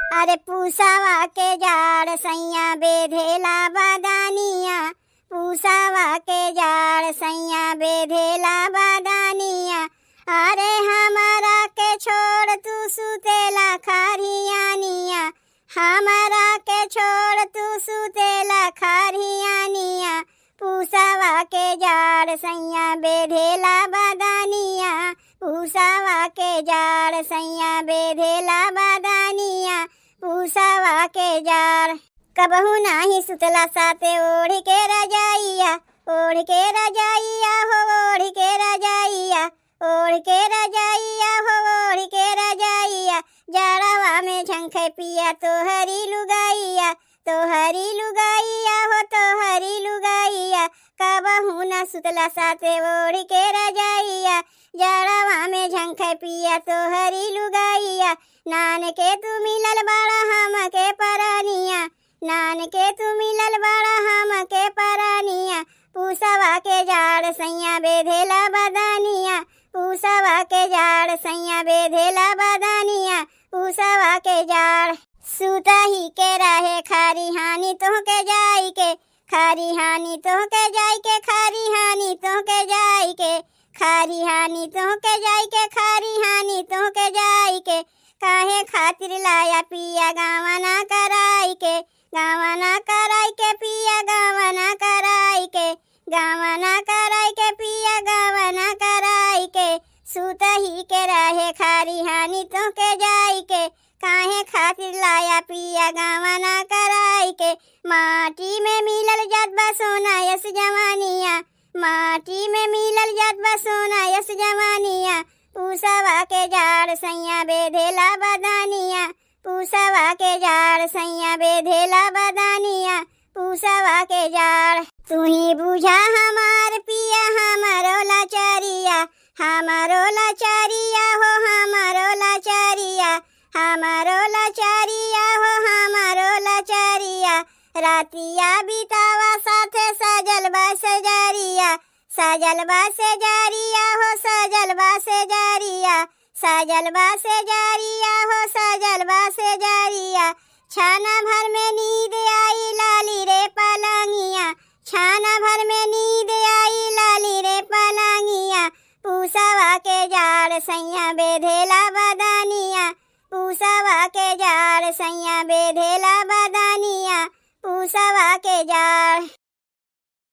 अरे पूसावा के जाड़ सैया बेधेला बादानिया, पूसावा के जाड़ सैया बेधेला बादानिया। अरे हमारा के छोड़ तू सुतेला खारियानिया, हमारा के छोड़ तू सुतेला खारियानिया। पूसावा के जाड़ सैया बेधेला बादानिया, पूसावा के जाड़ सैया बेधेला बादानिया, पूसावा के जाड़। कबहू नाही सुतला साथे ओढ़ के रजाइया, ओढ़ के रजाइया हो ओढ़ के रजाइया, ओढ़ के रजाइया हो ओढ़ के रजाइया। जाड़वा में झंखे पिया तो हरी लुगाइया, तो हरी लुगाइया हो तो हरी लुगाइया। कबहू ना सुतला साथे ओढ़ के रजाइया, जाड़वा में झंखे पिया तो हरी लुगाइया। नान के तू मिलल बाड़ा हम के परानिया, नान के तू मिलल बाड़ा हम के परानिया। पूसावा के जाड़ सैया बेधेला बदानिया, पूसावा के जाड़ सैया बेधेला बदानिया, पूसावा के जाड़। सूता ही के रहे खारी हानि तो के जाई के, खारी हानि तो के जाई के, खारी हानि तो के जाई के, खारी हानि तो के जाई के, खारी हानि तो के जाई के। काहे खातिर लाया पिया गावना कराई के, गावना कराई के पिया गावना कराई के, गावना कराई के पिया गावना कराई के। सूता ही के रहे खारी हानि तो के जाई के, काहे खातिर लाया पिया गावना कराई के। माटी में मिलल जात बा सोना यस जवानिया, माटी में मिलल जात बा सोना यस जवानिया। पूसावा के जाड़ सैया बेधेला बदानिया, पूसावा के जाड़ सैया बेधेला बदानिया, पूसावा के जाड़। तू ही बुझा हमार पिया हमारो लाचारिया, हमारो लाचारिया हो हमारो लाचारिया, हमारो लाचारिया हो हमारो लाचारिया। रातिया बितावा साथे सजल बा सजारिया, सजल बा सजारिया हो सजल बा सजारिया, सजल बा सजारिया हो सजल बा सजारिया। छाना भर में नींद आई लाली रे पलंगिया, छाना भर में नींद आई लाली रे पलंगिया। पूसावा के जाड़ सैया बेधेला बदानिया, पूसावा के जाड़ सैया बेधेला बदानिया, पूसावा के जाड़।